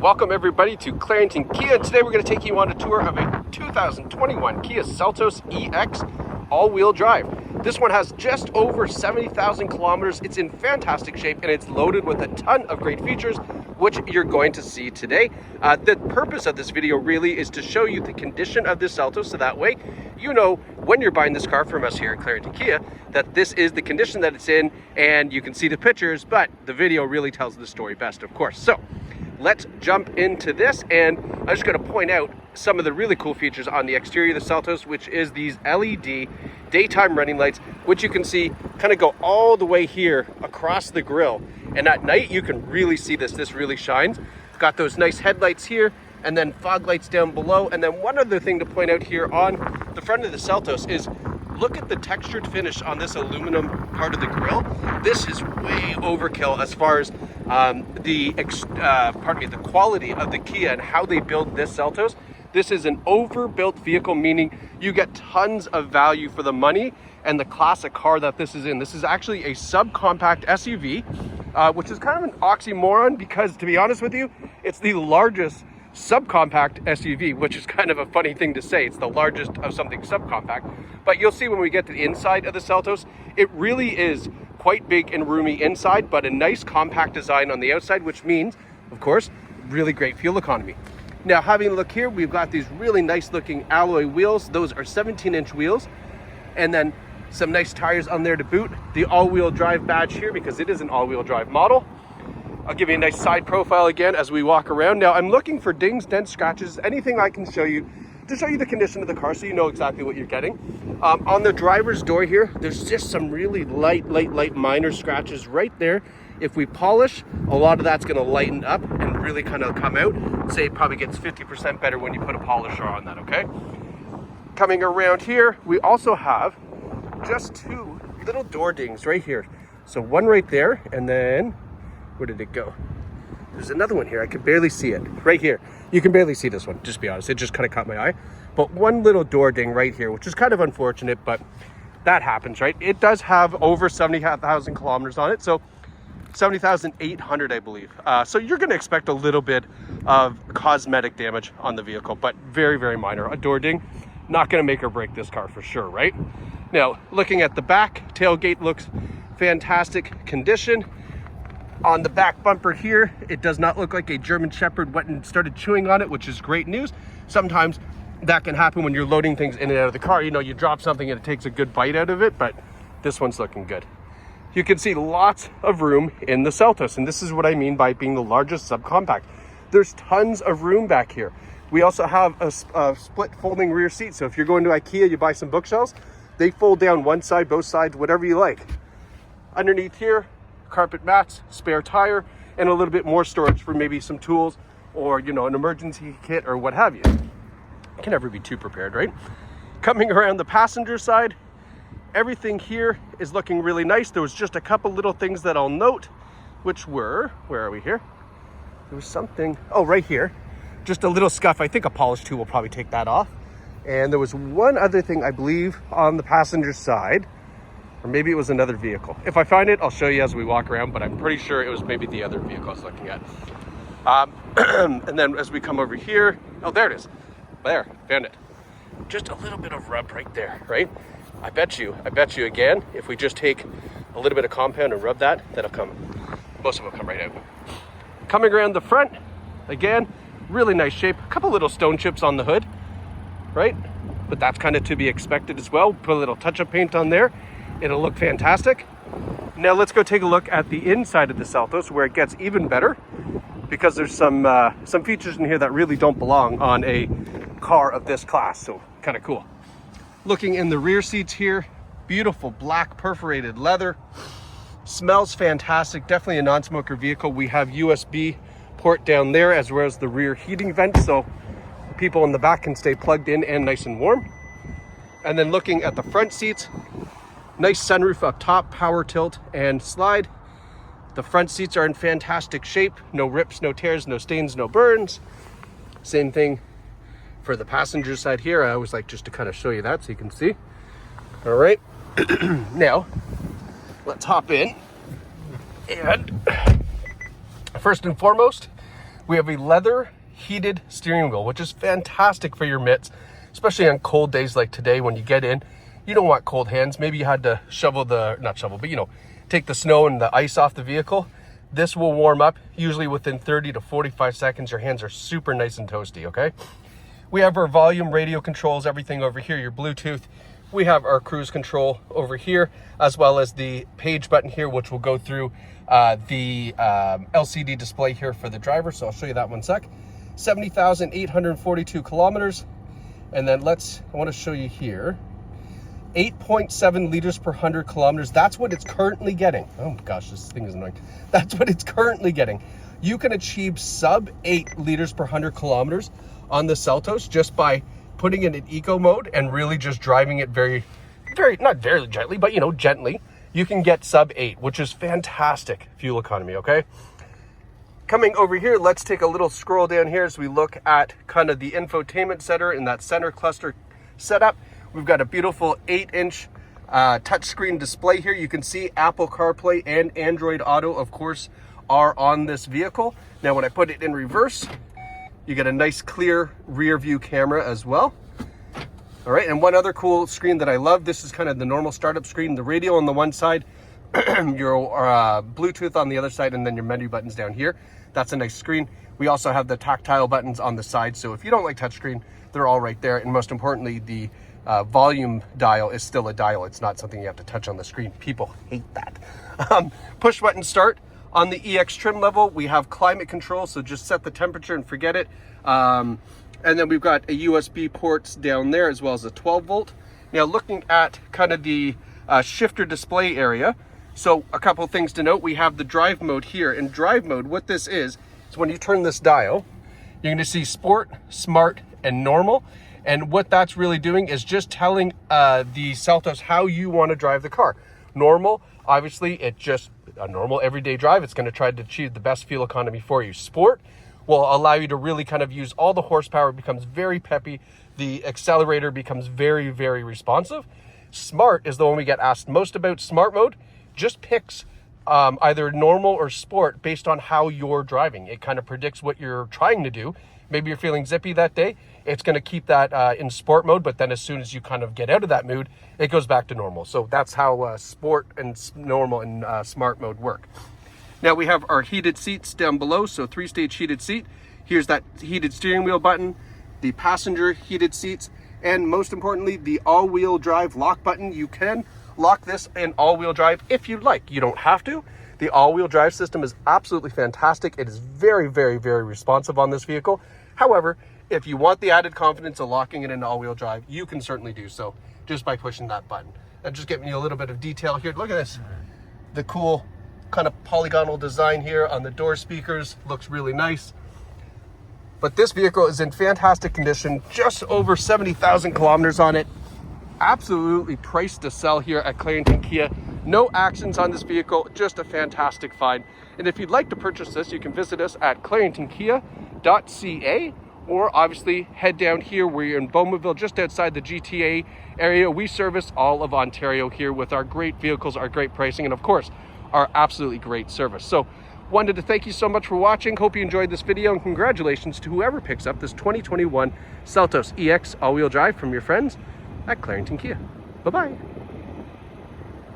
Welcome everybody to Clarington Kia. Today we're going to take you on a tour of a 2021 Kia Seltos EX all-wheel drive. This one has just over 70,000 kilometers. It's in fantastic shape and it's loaded with a ton of great features, which you're going to see today. The purpose of this video really is to show you the condition of this Seltos, so that way you know when you're buying this car from us here at Clarington Kia that this is the condition that it's in, and you can see the pictures, but the video really tells the story best, of course. So let's jump into this, and I'm just going to point out some of the really cool features on the exterior of the Seltos, which is these LED daytime running lights, which you can see kind of go all the way here across the grille, and at night you can really see this really shines. It's got those nice headlights here and then fog lights down below. And then one other thing to point out here on the front of the Seltos is look at the textured finish on this aluminum part of the grille. This is way overkill as far as the quality of the Kia and how they build this Seltos. This is an overbuilt vehicle, meaning you get tons of value for the money and the classic car that this is in. This is actually a subcompact SUV, which is kind of an oxymoron because, to be honest with you, it's the largest subcompact SUV, which is kind of a funny thing to say. It's the largest of something subcompact, but you'll see when we get to the inside of the Seltos, it really is quite big and roomy inside, but a nice compact design on the outside, which means, of course, really great fuel economy. Now, having a look here, we've got these really nice looking alloy wheels. Those are 17-inch wheels, and then some nice tires on there to boot. The all-wheel drive badge here because it is an all-wheel drive model. I'll give you a nice side profile again as we walk around. Now, I'm looking for dings, dents, scratches, anything I can show you to show you the condition of the car so you know exactly what you're getting. On the driver's door here, there's just some really light minor scratches right there. If we polish, a lot of that's going to lighten up and really kind of come out. Say it probably gets 50% better when you put a polisher on that, okay? Coming around here, we also have just two little door dings right here. So one right there, and then where did it go? There's another one here. I can barely see it. Right here. You can barely see this one, just to be honest. It just kind of caught my eye. But one little door ding right here, which is kind of unfortunate, but that happens, right? It does have over 70,000 kilometers on it. So 70,800, I believe. So you're going to expect a little bit of cosmetic damage on the vehicle, but very minor. A door ding, not going to make or break this car for sure, right? Now, looking at the back, tailgate looks fantastic condition. On the back bumper here, it does not look like a German Shepherd went and started chewing on it, which is great news. Sometimes that can happen when you're loading things in and out of the car. You know, you drop something and it takes a good bite out of it, but this one's looking good. You can see lots of room in the Seltos, and this is what I mean by being the largest subcompact. There's tons of room back here. We also have a split folding rear seat, so if you're going to IKEA, you buy some bookshelves, they fold down one side, both sides, whatever you like. Underneath here, carpet mats, spare tire, and a little bit more storage for maybe some tools or, you know, an emergency kit or what have you. Can never be too prepared, right? Coming around the passenger side, everything here is looking really nice. There was just a couple little things that I'll note, which were, where are we here? There was something, oh, right here. Just a little scuff. I think a polish tool will probably take that off. And there was one other thing, I believe, on the passenger side, or maybe it was another vehicle. If I find it, I'll show you as we walk around, but I'm pretty sure it was maybe the other vehicle I was looking at. And then as we come over here, oh, there it is. There, found it. Just a little bit of rub right there, right? I bet you again, if we just take a little bit of compound and rub that, that'll come, most of them will come right out. Coming around the front, again, really nice shape. A couple little stone chips on the hood, right? But that's kind of to be expected as well. Put a little touch-up paint on there. It'll look fantastic. Now let's go take a look at the inside of the Seltos, where it gets even better, because there's some features in here that really don't belong on a car of this class. So kind of cool. Looking in the rear seats here, beautiful black perforated leather. Smells fantastic. Definitely a non-smoker vehicle. We have USB port down there as well as the rear heating vent, so people in the back can stay plugged in and nice and warm. And then looking at the front seats, nice sunroof up top, power tilt and slide. The front seats are in fantastic shape. No rips, no tears, no stains, no burns. Same thing for the passenger side here. I always like just to kind of show you that so you can see. All right. Now, let's hop in. And first and foremost, We have a leather heated steering wheel, which is fantastic for your mitts, especially on cold days like today when you get in. You don't want cold hands. Maybe you had to take the snow and the ice off the vehicle. This will warm up usually within 30 to 45 seconds. Your hands are super nice and toasty, okay? We have our volume, radio controls, everything over here, your Bluetooth. We have our cruise control over here, as well as the page button here, which will go through the LCD display here for the driver. So I'll show you that one sec. 70,842 kilometers. And then I want to show you here, 8.7 liters per 100 kilometers. That's what it's currently getting. Oh my gosh, this thing is annoying. That's what it's currently getting. You can achieve sub 8 liters per 100 kilometers on the Seltos just by putting it in eco mode and really just driving it not very gently, but gently. You can get sub 8, which is fantastic fuel economy, okay? Coming over here, let's take a little scroll down here as we look at kind of the infotainment center in that center cluster setup. We've got a beautiful 8-inch touchscreen display here. You can see Apple CarPlay and Android Auto, of course, are on this vehicle. Now, when I put it in reverse, you get a nice clear rear view camera as well. All right, and one other cool screen that I love, this is kind of the normal startup screen, the radio on the one side, your Bluetooth on the other side, and then your menu buttons down here. That's a nice screen. We also have the tactile buttons on the side, so if you don't like touchscreen, they're all right there. And most importantly, the volume dial is still a dial. It's not something you have to touch on the screen. People hate that. Push button start. On the EX trim level, we have climate control, so just set the temperature and forget it. And then we've got a USB ports down there as well as a 12 volt. Now looking at kind of the shifter display area, so a couple of things to note. We have the drive mode here. In drive mode, what this is when you turn this dial, you're going to see sport, smart, and normal. And what that's really doing is just telling the Seltos how you want to drive the car. Normal, obviously, it's just a normal everyday drive. It's going to try to achieve the best fuel economy for you. Sport will allow you to really kind of use all the horsepower. It becomes very peppy. The accelerator becomes very, very responsive. Smart is the one we get asked most about. Smart mode just picks either normal or sport based on how you're driving. It kind of predicts what you're trying to do. Maybe you're feeling zippy that day. It's going to keep that in sport mode, but then as soon as you kind of get out of that mood, it goes back to normal. So that's how sport and normal and smart mode work. Now we have our heated seats down below, so 3-stage heated seat. Here's that heated steering wheel button, the passenger heated seats, and most importantly, the all-wheel drive lock button. You can lock this in all-wheel drive if you'd like. You don't have to. The all-wheel drive system is absolutely fantastic. It is very, very, very responsive on this vehicle. However, if you want the added confidence of locking it in all-wheel drive, you can certainly do so just by pushing that button. And just giving you a little bit of detail here. Look at this. The cool kind of polygonal design here on the door speakers looks really nice. But this vehicle is in fantastic condition, just over 70,000 kilometers on it. Absolutely priced to sell here at Clarington Kia. No actions on this vehicle, just a fantastic find. And if you'd like to purchase this, you can visit us at claringtonkia.ca, or obviously head down here where you're in Beaumont, just outside the GTA area. We service all of Ontario here with our great vehicles, our great pricing, and of course, our absolutely great service. So wanted to thank you so much for watching. Hope you enjoyed this video, and congratulations to whoever picks up this 2021 Seltos EX all-wheel drive from your friends at Clarington Kia. Bye-bye.